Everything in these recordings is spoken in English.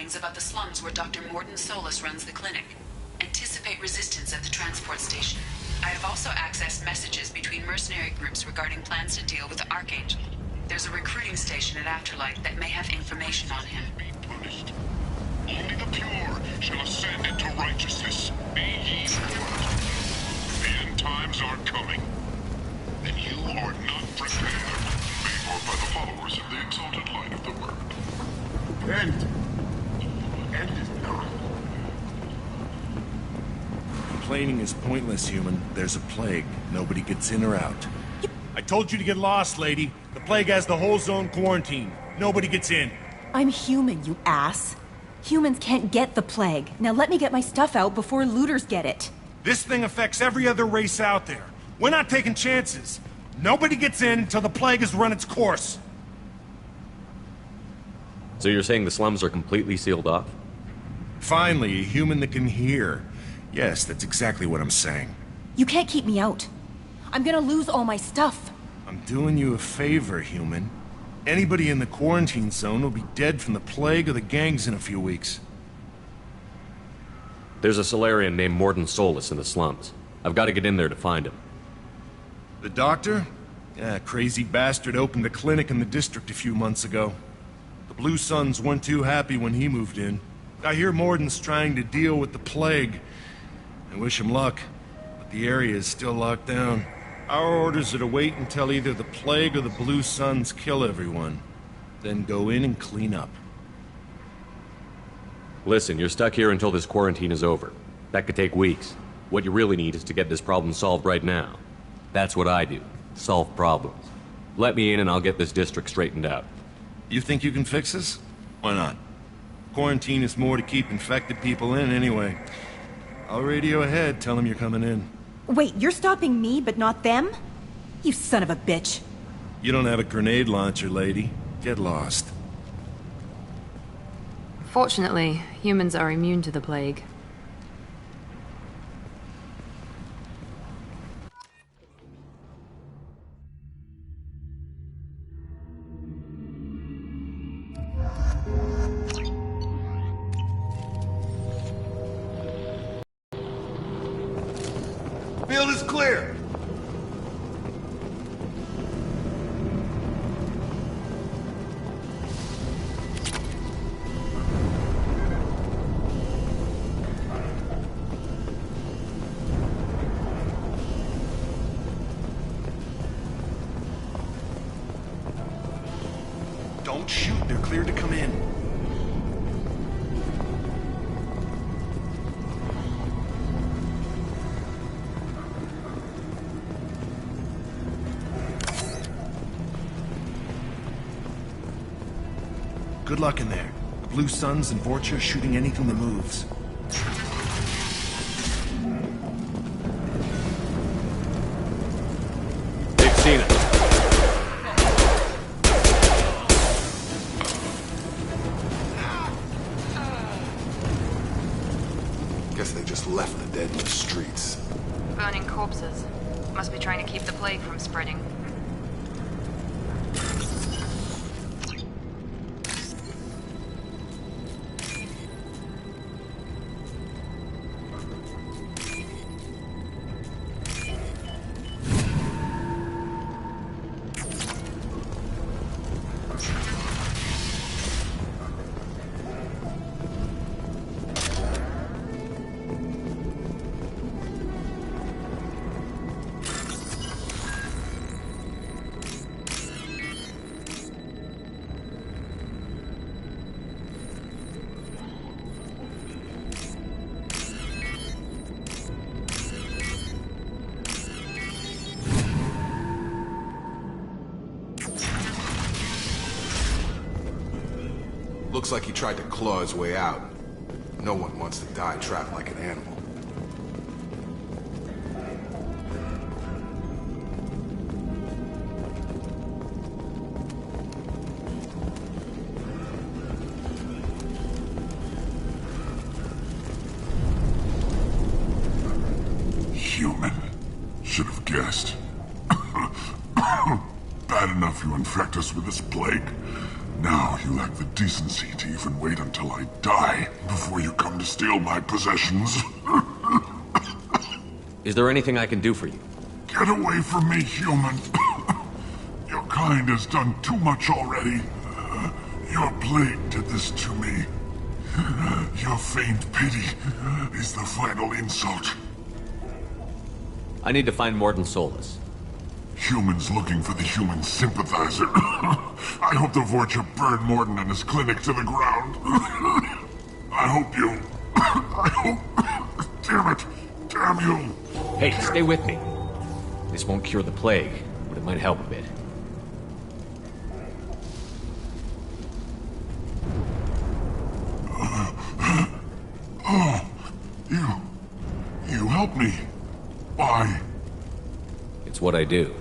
warnings about the slums where Dr. Mordin Solus runs the clinic. Anticipate resistance at the transport station. I have also accessed messages between mercenary groups regarding plans to deal with the Archangel. There's a recruiting station at Afterlight that may have information on him. Punished. Only the pure shall ascend into righteousness. Be ye warned. The end times are coming. And you are not prepared. Made for by the followers of the exalted light of the word. End is not. Complaining is pointless, human. There's a plague. Nobody gets in or out. I told you to get lost, lady. The plague has the whole zone quarantined. Nobody gets in. I'm human, you ass. Humans can't get the plague. Now let me get my stuff out before looters get it. This thing affects every other race out there. We're not taking chances. Nobody gets in until the plague has run its course. So you're saying the slums are completely sealed off? Finally, a human that can hear. Yes, that's exactly what I'm saying. You can't keep me out. I'm gonna lose all my stuff. I'm doing you a favor, human. Anybody in the quarantine zone will be dead from the plague or the gangs in a few weeks. There's a Solarian named Mordin Solus in the slums. I've got to get in there to find him. The doctor? Yeah, crazy bastard opened a clinic in the district a few months ago. The Blue Suns weren't too happy when he moved in. I hear Mordin's trying to deal with the plague. I wish him luck, but the area is still locked down. Our orders are to wait until either the plague or the Blue Suns kill everyone. Then go in and clean up. Listen, you're stuck here until this quarantine is over. That could take weeks. What you really need is to get this problem solved right now. That's what I do. Solve problems. Let me in and I'll get this district straightened out. You think you can fix this? Why not? Quarantine is more to keep infected people in anyway. I'll radio ahead, tell them you're coming in. Wait, you're stopping me, but not them? You son of a bitch. You don't have a grenade launcher, lady. Get lost. Fortunately, humans are immune to the plague. Field is clear. Don't shoot, they're cleared to come in. Good luck in there. The Blue Suns and Vorcha are shooting anything that moves. They've seen it. Guess they just left the dead in the streets. Burning corpses. Must be trying to keep the plague from spreading. Looks like he tried to claw his way out. No one wants to die trapped like an animal. Human. Should have guessed. Bad enough you infect us with this plague. now you lack the decency to even wait until I die before you come to steal my possessions. Is there anything I can do for you? Get away from me, human. Your kind has done too much already. Your plague did this to me. Your feigned pity is the final insult. I need to find Mordin Solus. Humans looking for the human sympathizer. I hope the Vorcha burn Mordin and his clinic to the ground. I hope... Damn it! Damn you! Hey, stay with me. This won't cure the plague, but it might help a bit. You helped me. Why? It's what I do.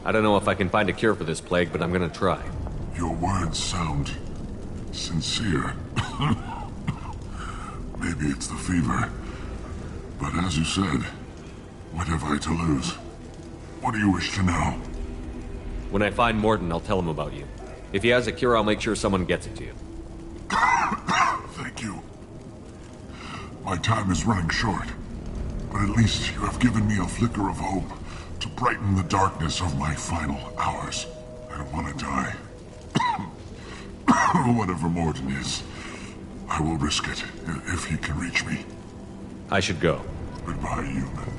I don't know if I can find a cure for this plague, but I'm gonna try. Your words sound sincere. Maybe it's the fever. But as you said, what have I to lose? What do you wish to know? When I find Mordin, I'll tell him about you. If he has a cure, I'll make sure someone gets it to you. Thank you. My time is running short, but at least you have given me a flicker of hope to brighten the darkness of my final hours. I don't want to die. Whatever Mordin is, I will risk it if he can reach me. I should go. Goodbye, human.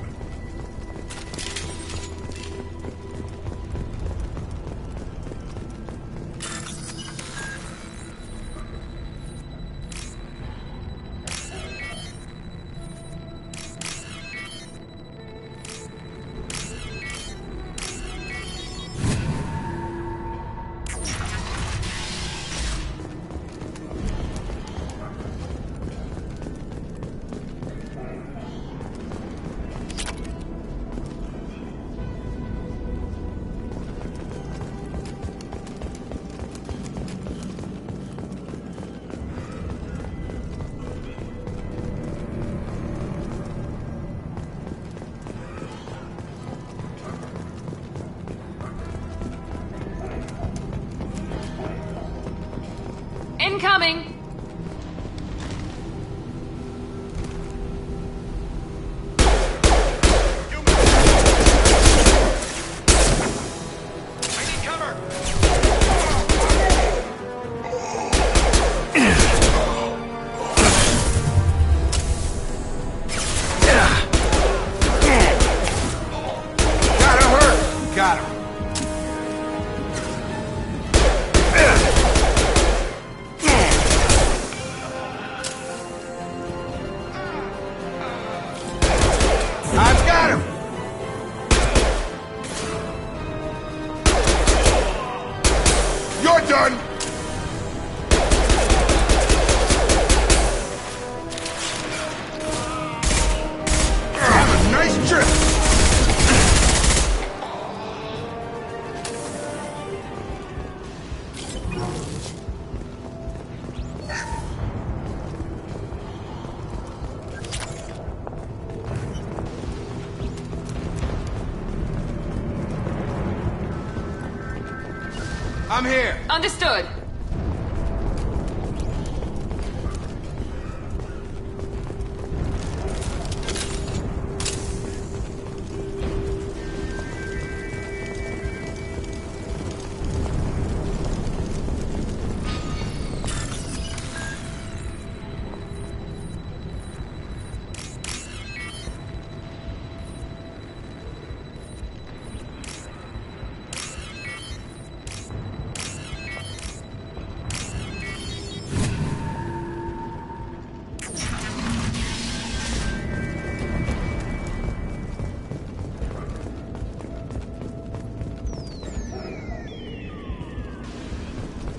Incoming! Got him. I've got him. You're done. Have a nice trip. I'm here. Understood.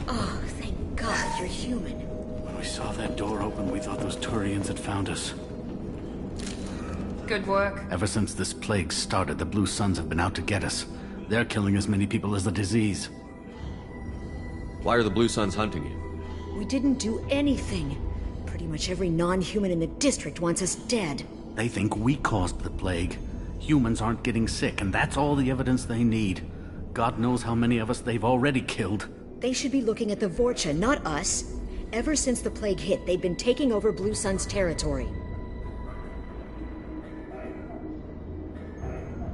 Oh, thank God you're human. When we saw that door open, we thought those Turians had found us. Good work. Ever since this plague started, the Blue Suns have been out to get us. They're killing as many people as the disease. Why are the Blue Suns hunting you? We didn't do anything. Pretty much every non-human in the district wants us dead. They think we caused the plague. Humans aren't getting sick, and that's all the evidence they need. God knows how many of us they've already killed. They should be looking at the Vorcha, not us. Ever since the plague hit, they've been taking over Blue Sun's territory.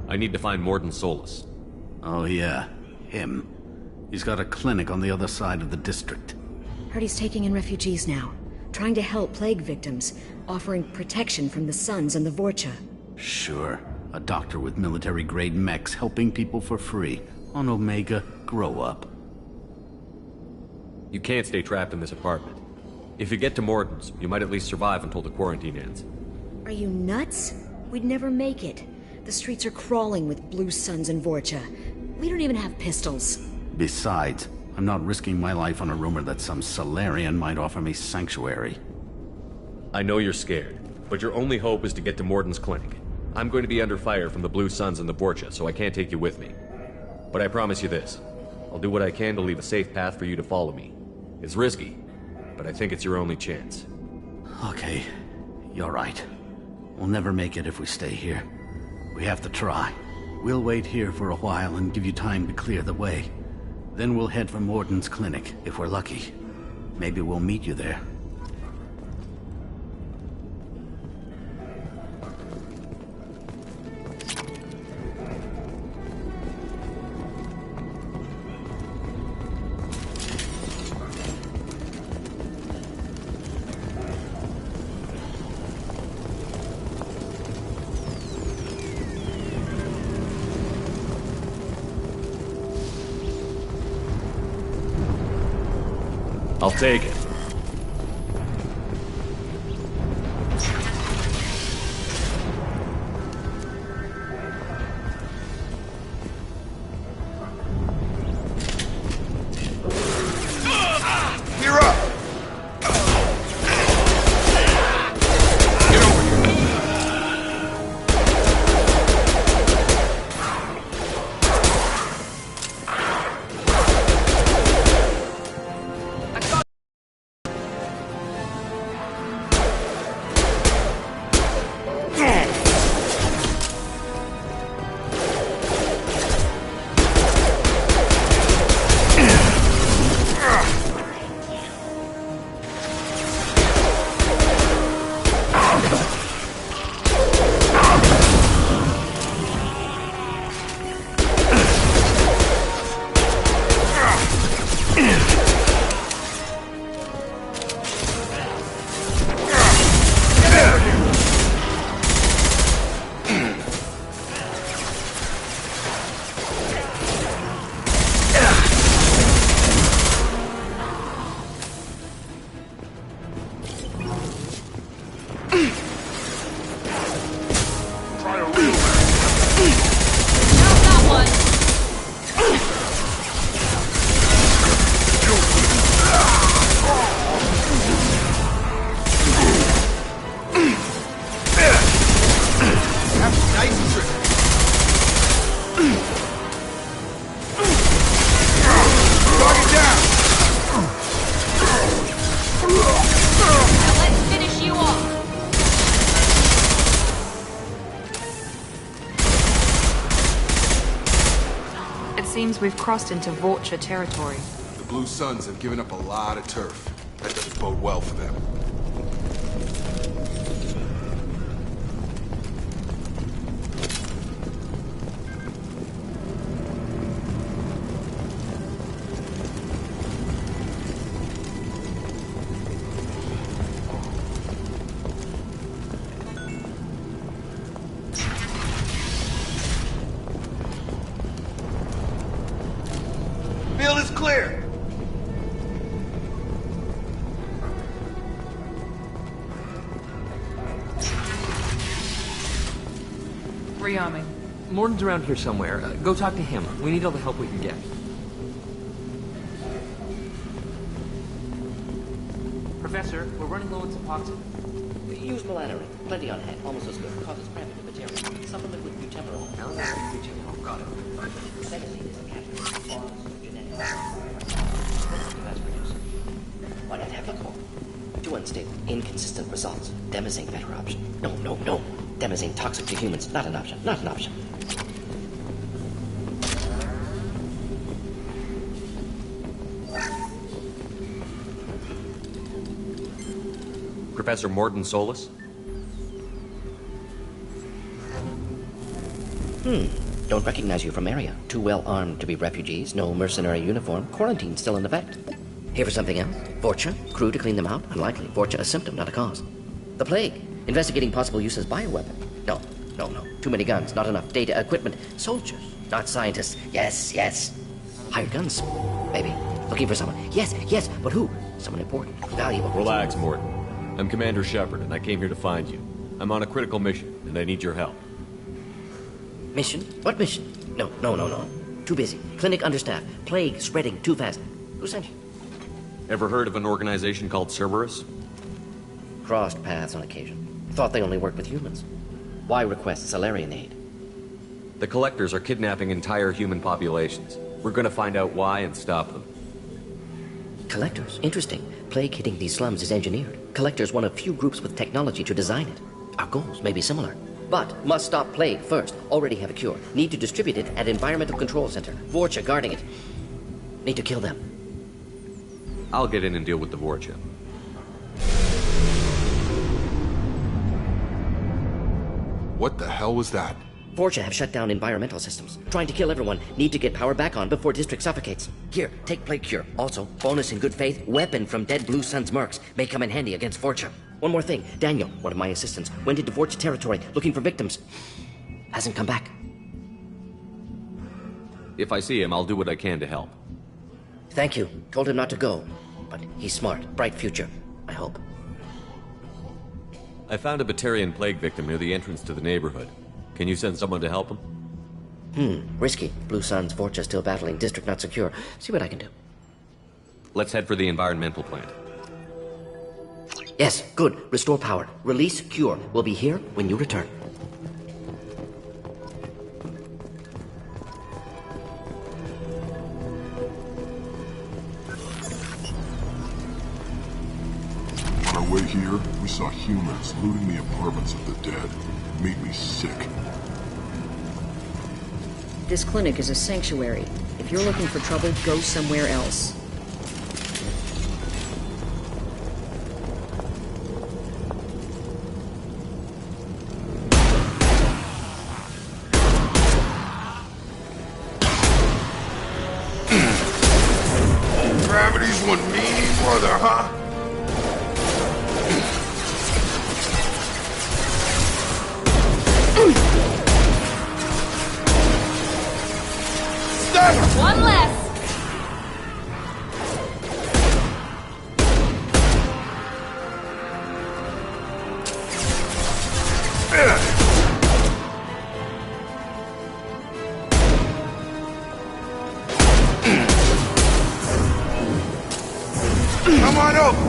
I need to find Mordin Solus. Oh yeah, him. He's got a clinic on the other side of the district. Heard he's taking in refugees now, trying to help plague victims, offering protection from the Suns and the Vorcha. Sure. A doctor with military-grade mechs helping people for free. On Omega, grow up. You can't stay trapped in this apartment. If you get to Mordin's, you might at least survive until the quarantine ends. Are you nuts? We'd never make it. The streets are crawling with Blue Suns and Vorcha. We don't even have pistols. Besides, I'm not risking my life on a rumor that some Solarian might offer me sanctuary. I know you're scared, but your only hope is to get to Mordin's clinic. I'm going to be under fire from the Blue Suns and the Vorcha, so I can't take you with me. But I promise you this. I'll do what I can to leave a safe path for you to follow me. It's risky, but I think it's your only chance. Okay, you're right. We'll never make it if we stay here. We have to try. We'll wait here for a while and give you time to clear the way. Then we'll head for Mordin's clinic, if we're lucky. Maybe we'll meet you there. I'll take it. You're up! Get over here! Seems we've crossed into Vorcha territory. The Blue Suns have given up a lot of turf. That doesn't bode well for them. Field is clear! Rearming. Mordin's around here somewhere. Go talk to him. We need all the help we can get. Professor, we're running low on Suboxone. Use melanorin. Plenty on hand. Almost as good. Causes cramping of material. Supplement with buterol. Buterol. Got it. Sedative is a catalyst. Cause genetic. That's produced. Why not have the core? Too unstable. Inconsistent results. Demazine better option. No. Demazine toxic to humans. Not an option. Not an option. Professor Mordin Solus? Don't recognize you from area. Too well armed to be refugees, no mercenary uniform, quarantine still in effect. Here for something else? Vorcha? Crew to clean them out? Unlikely. Vorcha a symptom, not a cause. The plague? Investigating possible use as bioweapon? No. Too many guns, not enough data, equipment. Soldiers, not scientists. Yes. Hired guns, maybe. Looking for someone. Yes, but who? Someone important, valuable. Relax, Mordin. I'm Commander Shepard, and I came here to find you. I'm on a critical mission, and I need your help. Mission? What mission? No. Too busy. Clinic understaffed. Plague spreading too fast. Who sent you? Ever heard of an organization called Cerberus? Crossed paths on occasion. Thought they only worked with humans. Why request Salarian aid? The Collectors are kidnapping entire human populations. We're gonna find out why and stop them. Collectors? Interesting. Plague hitting these slums is engineered. Collectors one of few groups with technology to design it. Our goals may be similar. But must stop plague first. Already have a cure. Need to distribute it at Environmental Control Center. Vorcha guarding it. Need to kill them. I'll get in and deal with the Vorcha. What the hell was that? Vorcha have shut down environmental systems. Trying to kill everyone. Need to get power back on before district suffocates. Here, take plague cure. Also, bonus in good faith, weapon from dead Blue Sun's mercs. May come in handy against Vorcha. One more thing. Daniel, one of my assistants, went into Vorcha territory looking for victims. Hasn't come back. If I see him, I'll do what I can to help. Thank you. Told him not to go. But he's smart. Bright future. I hope. I found a Batarian plague victim near the entrance to the neighborhood. Can you send someone to help him? Risky. Blue Sun's Vorcha still battling. District not secure. See what I can do. Let's head for the environmental plant. Yes, good. Restore power. Release cure. We'll be here when you return. On our way here, we saw humans looting the apartments of the dead. It made me sick. This clinic is a sanctuary. If you're looking for trouble, go somewhere else. Gravity's one mean brother, huh? One less! Come on over!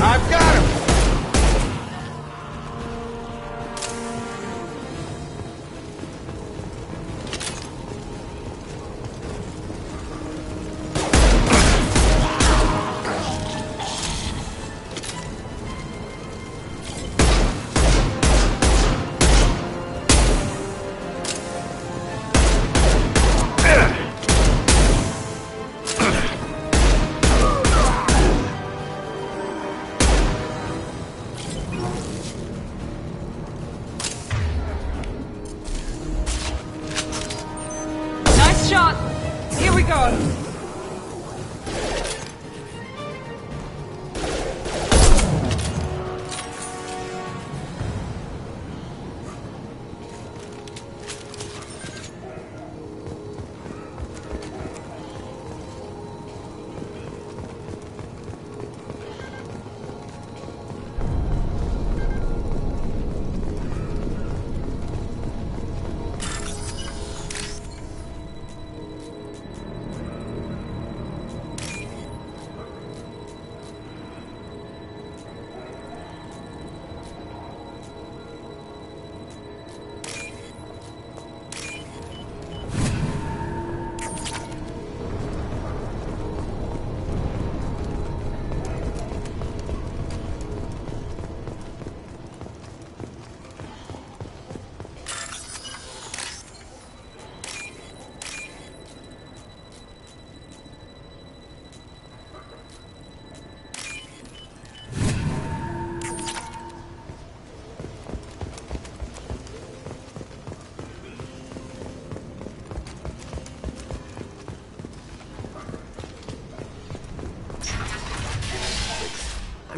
I've got him! Nice shot! Here we go!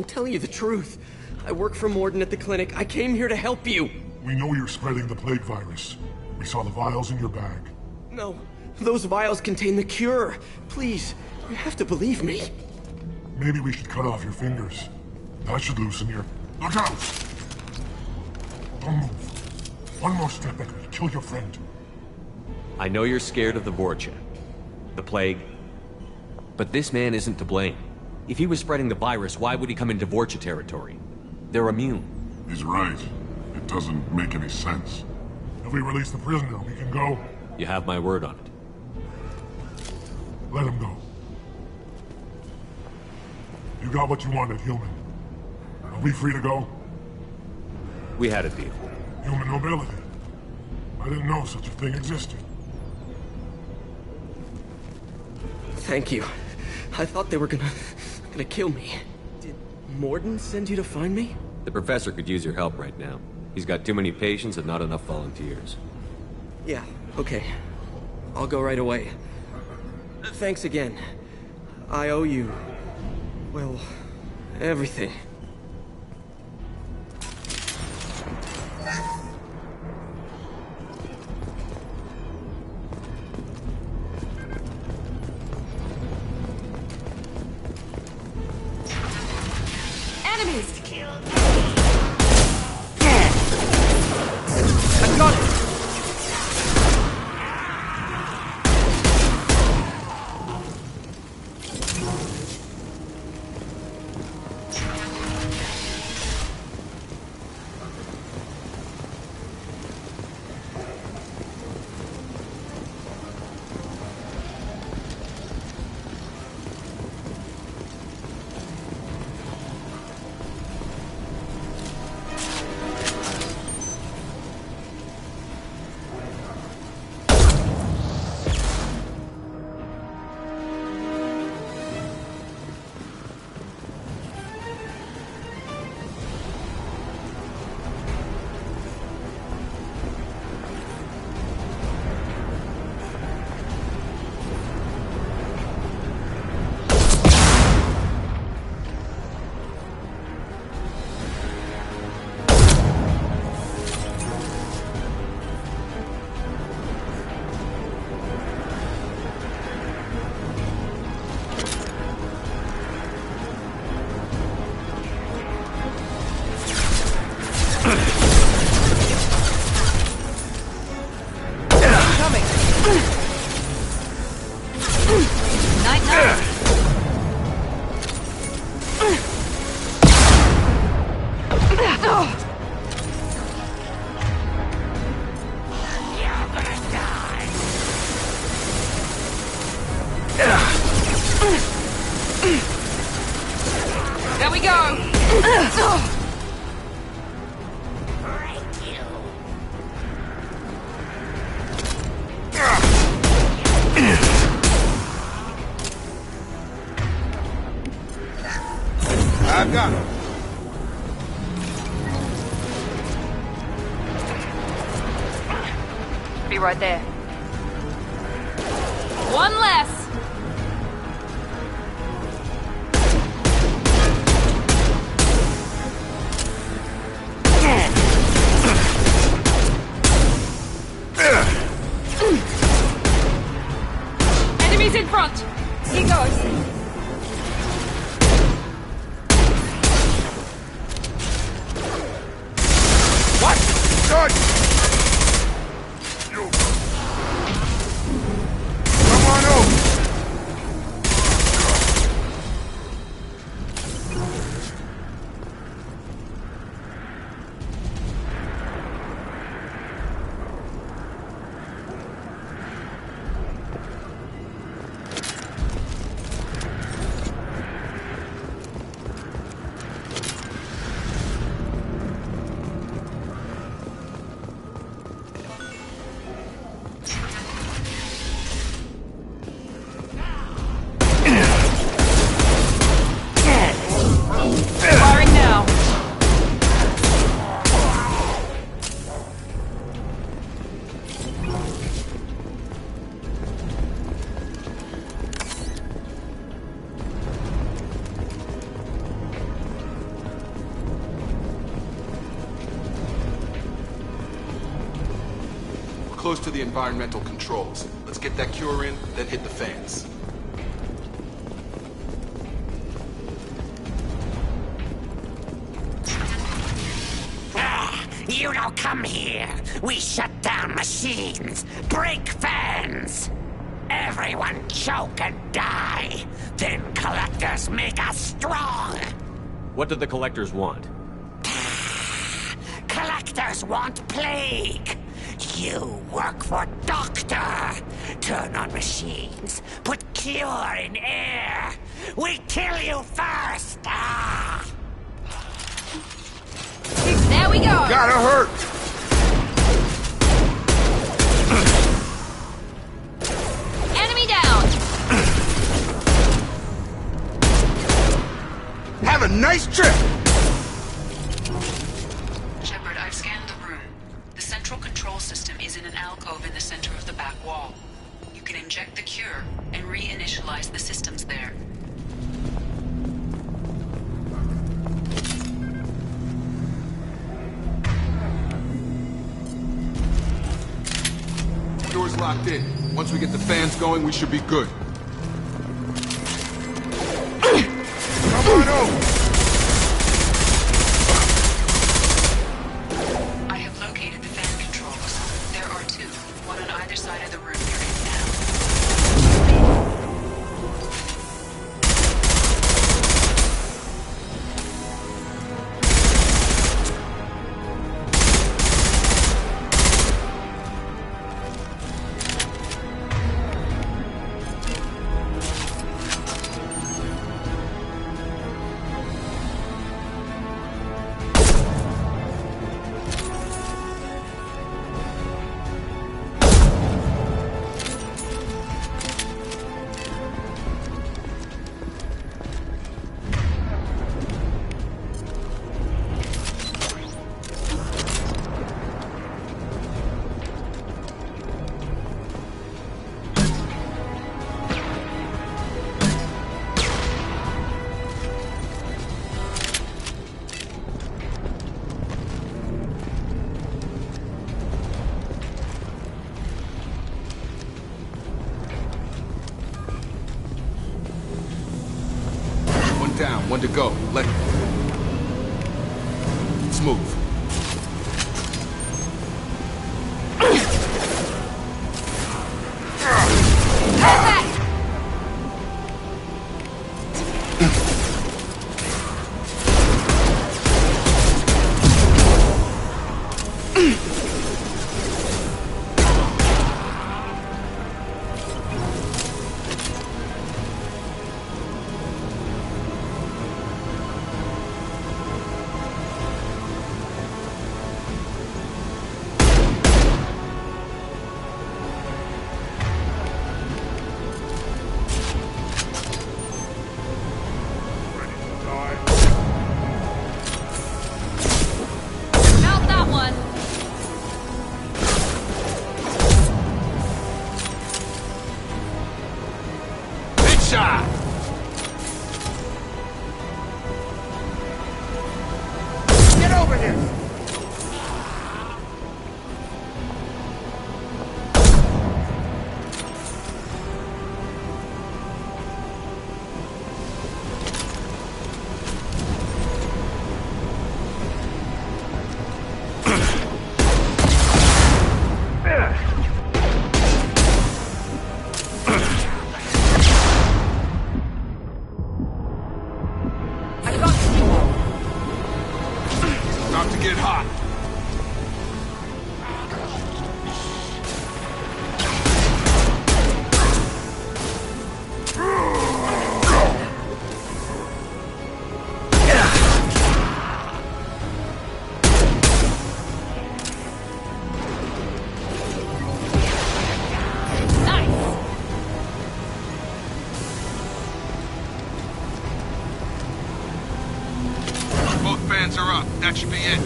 I'm telling you the truth. I work for Mordin at the clinic. I came here to help you. We know you're spreading the plague virus. We saw the vials in your bag. No, those vials contain the cure. Please, you have to believe me. Maybe we should cut off your fingers. That should loosen your... Look out! Don't move. One more step and we'll kill your friend. I know you're scared of the Vorcha, the plague, but this man isn't to blame. If he was spreading the virus, why would he come into Vorcha territory? They're immune. He's right. It doesn't make any sense. If we release the prisoner, we can go. You have my word on it. Let him go. You got what you wanted, human. Are we free to go? We had a deal. Human nobility. I didn't know such a thing existed. Thank you. I thought they were gonna kill me. Did Mordin send you to find me? The professor could use your help right now. He's got too many patients and not enough volunteers. Yeah, okay. I'll go right away. Thanks again. I owe you... well, everything. Enemies! I've got it! There we go! I've got him. Be right there. One less! Enemies in front! Here goes! What? Good! You... Come on over! close to the environmental controls. Let's get that cure in, then hit the fans. You don't come here. We shut down machines, break fans. Everyone choke and die. Then collectors make us strong. What do the collectors want? Collectors want plague. You work for Doctor. Turn on machines. Put cure in air. We kill you first. Ah. There we go! Gotta hurt! Enemy down! Have a nice trip! Shepard, I've scanned the room. The central control system is in an alcove in the center of the back wall. You can inject the cure and reinitialize the systems there. Door's locked in. Once we get the fans going, we should be good. Come on over! I have located the fan controls. There are two, one on either side of the room you're in now. Down, one to go. Let's move. Get over here! Get hot. Both fans are up. That should be it.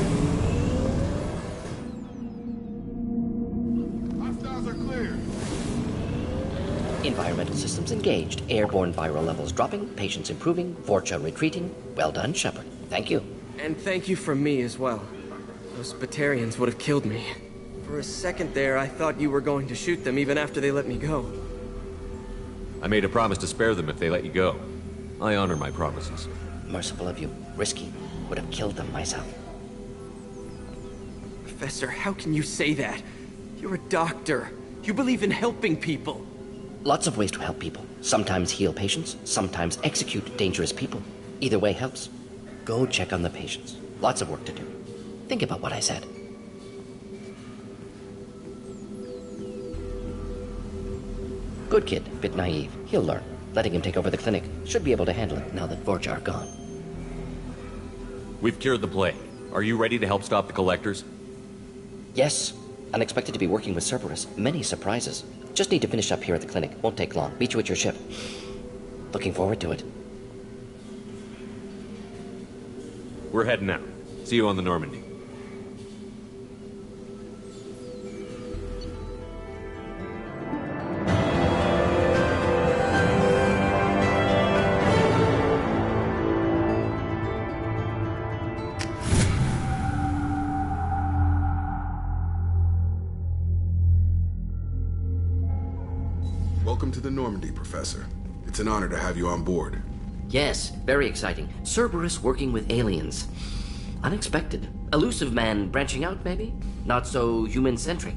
Environmental systems engaged. Airborne viral levels dropping. Patients improving. Vorcha retreating. Well done, Shepard. Thank you. And thank you from me as well. Those Batarians would have killed me. For a second there, I thought you were going to shoot them even after they let me go. I made a promise to spare them if they let you go. I honor my promises. Merciful of you. Risky. Would have killed them myself. Professor, how can you say that? You're a doctor. You believe in helping people. Lots of ways to help people. Sometimes heal patients, sometimes execute dangerous people. Either way helps. Go check on the patients. Lots of work to do. Think about what I said. Good kid, bit naive. He'll learn. Letting him take over the clinic. Should be able to handle it now that Vorcha are gone. We've cured the plague. Are you ready to help stop the collectors? Yes. Unexpected to be working with Cerberus. Many surprises. Just need to finish up here at the clinic. Won't take long. Meet you at your ship. Looking forward to it. We're heading out. See you on the Normandy. Welcome to the Normandy, Professor. It's an honor to have you on board. Yes, very exciting. Cerberus working with aliens. Unexpected. Elusive man branching out, maybe? Not so human-centric.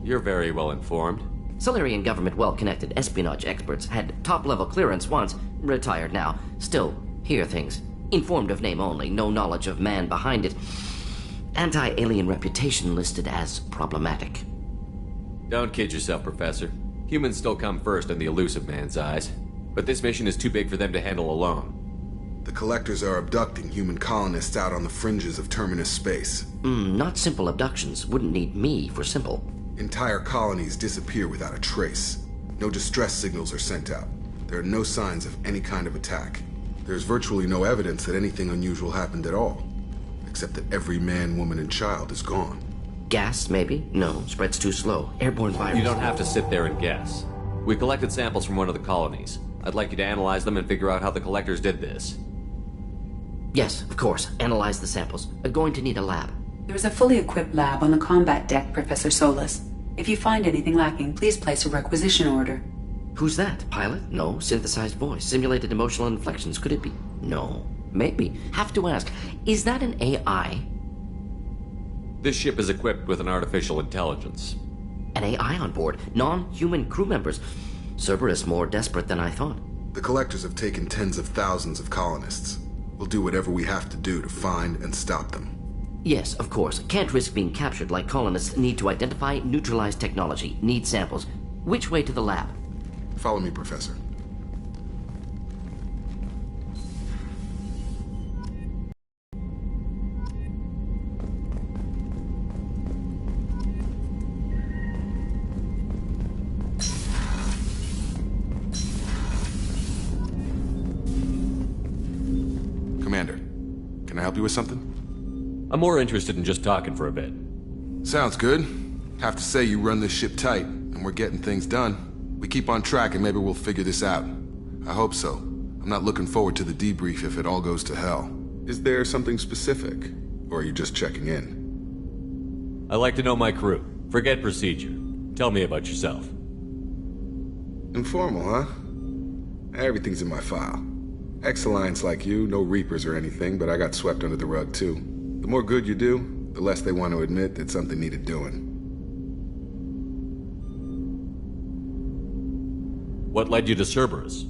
You're very well informed. Solarian government well-connected espionage experts had top-level clearance once, retired now. Still, hear things. Informed of name only, no knowledge of man behind it. Anti-alien reputation listed as problematic. Don't kid yourself, Professor. Humans still come first in the elusive man's eyes. But this mission is too big for them to handle alone. The Collectors are abducting human colonists out on the fringes of Terminus space. Not simple abductions. Wouldn't need me for simple. Entire colonies disappear without a trace. No distress signals are sent out. There are no signs of any kind of attack. There's virtually no evidence that anything unusual happened at all. Except that every man, woman, and child is gone. Gas, maybe? No, spreads too slow. Airborne virus. You don't have to sit there and guess. We collected samples from one of the colonies. I'd like you to analyze them and figure out how the Collectors did this. Yes, of course. Analyze the samples. Going to need a lab. There's a fully equipped lab on the combat deck, Professor Solus. If you find anything lacking, please place a requisition order. Who's that? Pilot? No. Synthesized voice. Simulated emotional inflections. Could it be? No. Maybe. Have to ask. Is that an AI? This ship is equipped with an artificial intelligence. An AI on board? Non-human crew members? Cerberus more desperate than I thought. The Collectors have taken tens of thousands of colonists. We'll do whatever we have to do to find and stop them. Yes, of course. Can't risk being captured like colonists need to identify, neutralize technology, need samples. Which way to the lab? Follow me, Professor. Commander, can I help you with something? I'm more interested in just talking for a bit. Sounds good. Have to say you run this ship tight, and we're getting things done. We keep on track and maybe we'll figure this out. I hope so. I'm not looking forward to the debrief if it all goes to hell. Is there something specific? Or are you just checking in? I like to know my crew. Forget procedure. Tell me about yourself. Informal, huh? Everything's in my file. Ex-Alliance like you, no Reapers or anything, but I got swept under the rug too. The more good you do, the less they want to admit that something needed doing. What led you to Cerberus?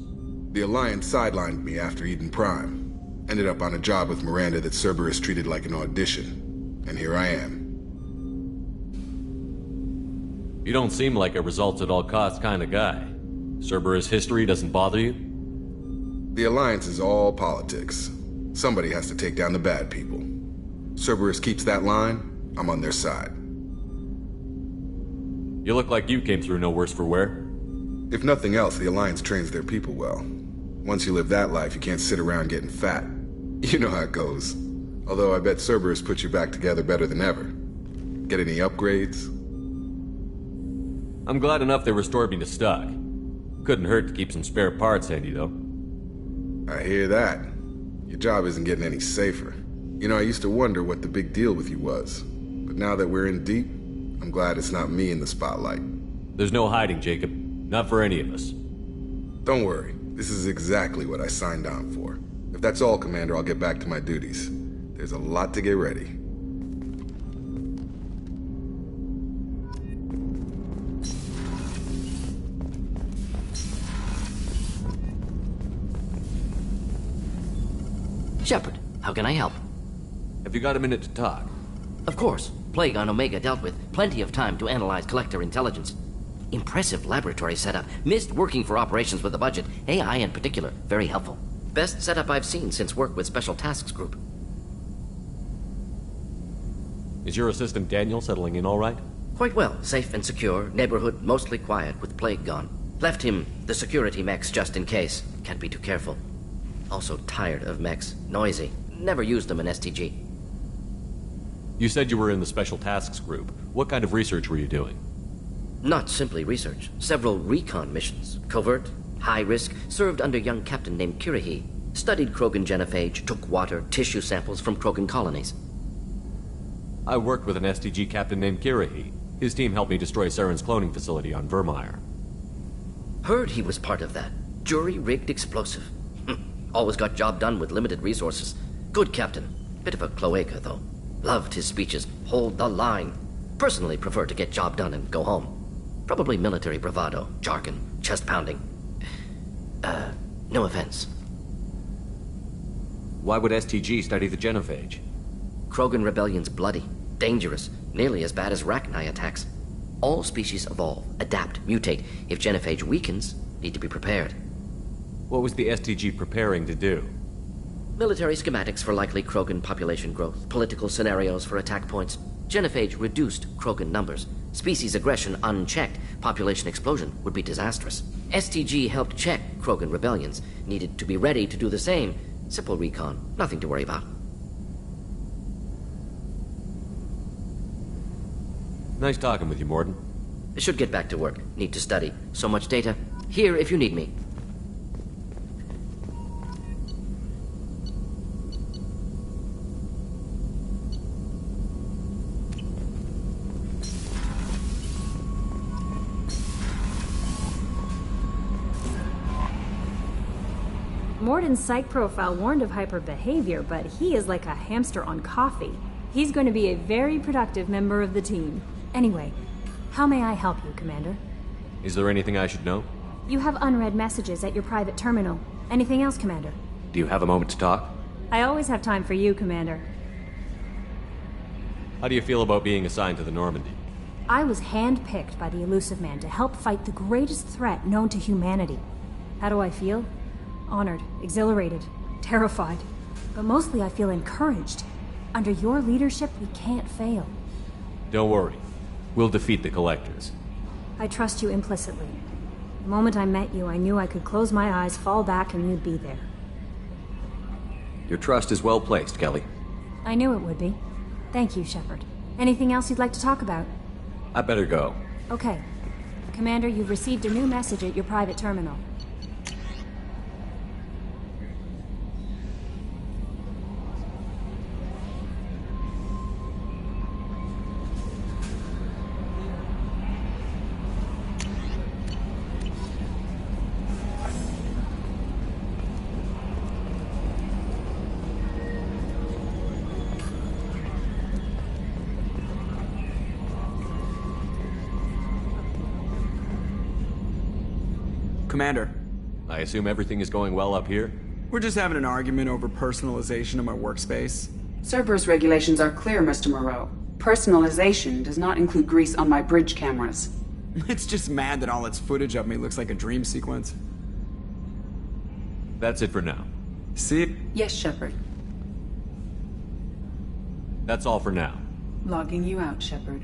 The Alliance sidelined me after Eden Prime. Ended up on a job with Miranda that Cerberus treated like an audition. And here I am. You don't seem like a results-at-all-costs kind of guy. Cerberus history doesn't bother you? The Alliance is all politics. Somebody has to take down the bad people. Cerberus keeps that line, I'm on their side. You look like you came through no worse for wear. If nothing else, the Alliance trains their people well. Once you live that life, you can't sit around getting fat. You know how it goes. Although I bet Cerberus puts you back together better than ever. Get any upgrades? I'm glad enough they restored me to stock. Couldn't hurt to keep some spare parts handy, though. I hear that. Your job isn't getting any safer. You know, I used to wonder what the big deal with you was. But now that we're in deep, I'm glad it's not me in the spotlight. There's no hiding, Jacob. Not for any of us. Don't worry. This is exactly what I signed on for. If that's all, Commander, I'll get back to my duties. There's a lot to get ready. Shepard, how can I help? Have you got a minute to talk? Of course. Plague on Omega dealt with. Plenty of time to analyze collector intelligence. Impressive laboratory setup. Missed working for operations with a budget. AI in particular. Very helpful. Best setup I've seen since work with Special Tasks Group. Is your assistant Daniel settling in all right? Quite well. Safe and secure. Neighborhood mostly quiet with Plague gone. Left him the security mechs just in case. Can't be too careful. Also tired of mechs. Noisy. Never used them in STG. You said you were in the Special Tasks Group. What kind of research were you doing? Not simply research. Several recon missions. Covert, high risk, served under young captain named Kirahi. Studied Krogan genophage, took water, tissue samples from Krogan colonies. I worked with an STG captain named Kirahi. His team helped me destroy Saren's cloning facility on Vermeer. Heard he was part of that. Jury-rigged explosive. Always got job done with limited resources. Good captain. Bit of a cloaca, though. Loved his speeches. Hold the line. Personally prefer to get job done and go home. Probably military bravado, jargon, chest pounding. No offense. Why would STG study the genophage? Krogan rebellion's bloody, dangerous, nearly as bad as Rachni attacks. All species evolve, adapt, mutate. If genophage weakens, need to be prepared. What was the STG preparing to do? Military schematics for likely Krogan population growth, political scenarios for attack points. Genophage reduced Krogan numbers. Species aggression unchecked, population explosion would be disastrous. STG helped check Krogan rebellions, needed to be ready to do the same. Simple recon, nothing to worry about. Nice talking with you, Mordin. Should get back to work. Need to study. So much data. Here if you need me. Mordin's psych profile warned of hyper behavior, but he is like a hamster on coffee. He's going to be a very productive member of the team. Anyway, how may I help you, Commander? Is there anything I should know? You have unread messages at your private terminal. Anything else, Commander? Do you have a moment to talk? I always have time for you, Commander. How do you feel about being assigned to the Normandy? I was handpicked by the Elusive Man to help fight the greatest threat known to humanity. How do I feel? Honored, exhilarated, terrified. But mostly I feel encouraged. Under your leadership, we can't fail. Don't worry. We'll defeat the Collectors. I trust you implicitly. The moment I met you, I knew I could close my eyes, fall back, and you'd be there. Your trust is well placed, Kelly. I knew it would be. Thank you, Shepard. Anything else you'd like to talk about? I better go. Okay. Commander, you've received a new message at your private terminal. Commander. I assume everything is going well up here? We're just having an argument over personalization of my workspace. Cerberus regulations are clear, Mr. Moreau. Personalization does not include grease on my bridge cameras. It's just mad that all its footage of me looks like a dream sequence. That's it for now. See? Yes, Shepard. That's all for now. Logging you out, Shepard.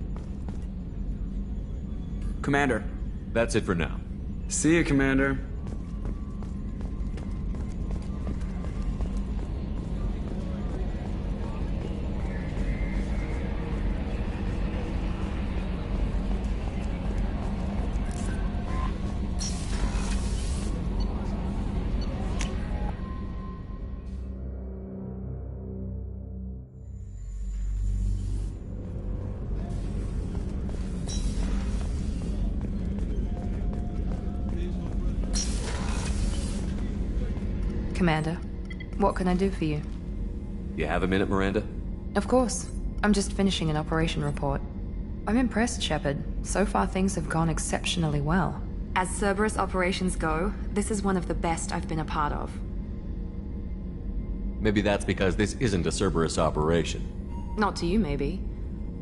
Commander. That's it for now. See you, Commander. Commander, what can I do for you? You have a minute, Miranda? Of course. I'm just finishing an operation report. I'm impressed, Shepard. So far things have gone exceptionally well. As Cerberus operations go, this is one of the best I've been a part of. Maybe that's because this isn't a Cerberus operation. Not to you, maybe.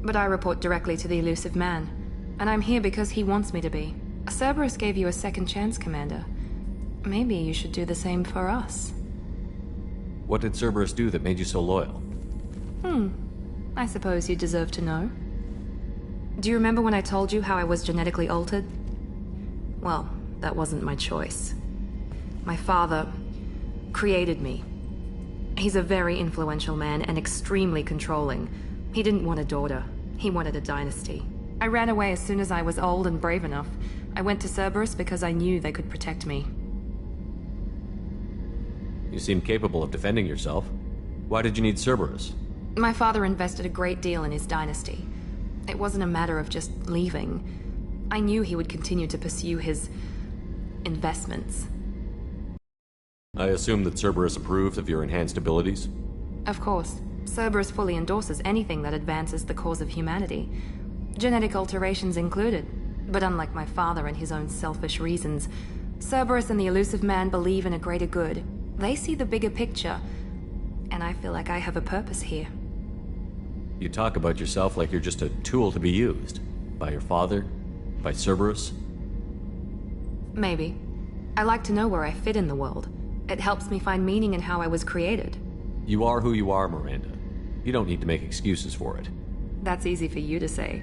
But I report directly to the elusive man. And I'm here because he wants me to be. Cerberus gave you a second chance, Commander. Maybe you should do the same for us. What did Cerberus do that made you so loyal? I suppose you deserve to know. Do you remember when I told you how I was genetically altered? Well, that wasn't my choice. My father created me. He's a very influential man and extremely controlling. He didn't want a daughter. He wanted a dynasty. I ran away as soon as I was old and brave enough. I went to Cerberus because I knew they could protect me. You seem capable of defending yourself. Why did you need Cerberus? My father invested a great deal in his dynasty. It wasn't a matter of just leaving. I knew he would continue to pursue his investments. I assume that Cerberus approved of your enhanced abilities? Of course. Cerberus fully endorses anything that advances the cause of humanity. Genetic alterations included. But unlike my father and his own selfish reasons, Cerberus and the elusive man believe in a greater good. They see the bigger picture, and I feel like I have a purpose here. You talk about yourself like you're just a tool to be used. By your father? By Cerberus? Maybe. I like to know where I fit in the world. It helps me find meaning in how I was created. You are who you are, Miranda. You don't need to make excuses for it. That's easy for you to say.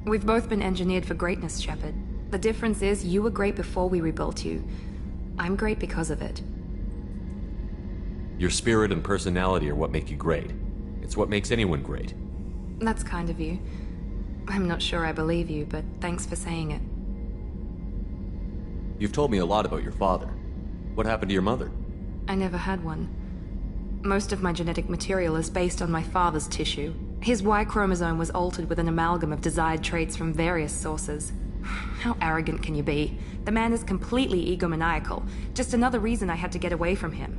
We've both been engineered for greatness, Shepard. The difference is you were great before we rebuilt you. I'm great because of it. Your spirit and personality are what make you great. It's what makes anyone great. That's kind of you. I'm not sure I believe you, but thanks for saying it. You've told me a lot about your father. What happened to your mother? I never had one. Most of my genetic material is based on my father's tissue. His Y chromosome was altered with an amalgam of desired traits from various sources. How arrogant can you be? The man is completely egomaniacal. Just another reason I had to get away from him.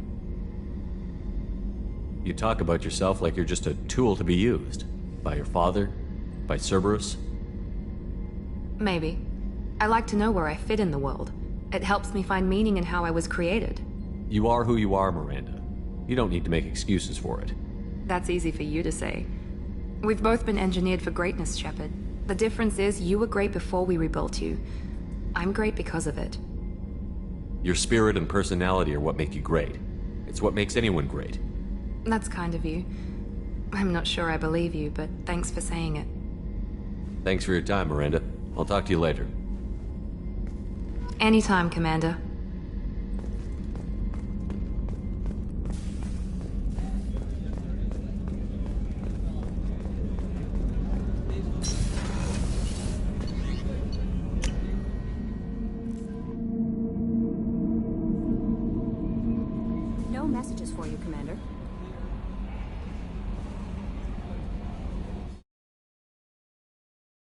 You talk about yourself like you're just a tool to be used. By your father? By Cerberus? Maybe. I like to know where I fit in the world. It helps me find meaning in how I was created. You are who you are, Miranda. You don't need to make excuses for it. That's easy for you to say. We've both been engineered for greatness, Shepard. The difference is you were great before we rebuilt you. I'm great because of it. Your spirit and personality are what make you great. It's what makes anyone great. That's kind of you. I'm not sure I believe you, but thanks for saying it. Thanks for your time, Miranda. I'll talk to you later. Anytime, Commander. No messages for you, Commander.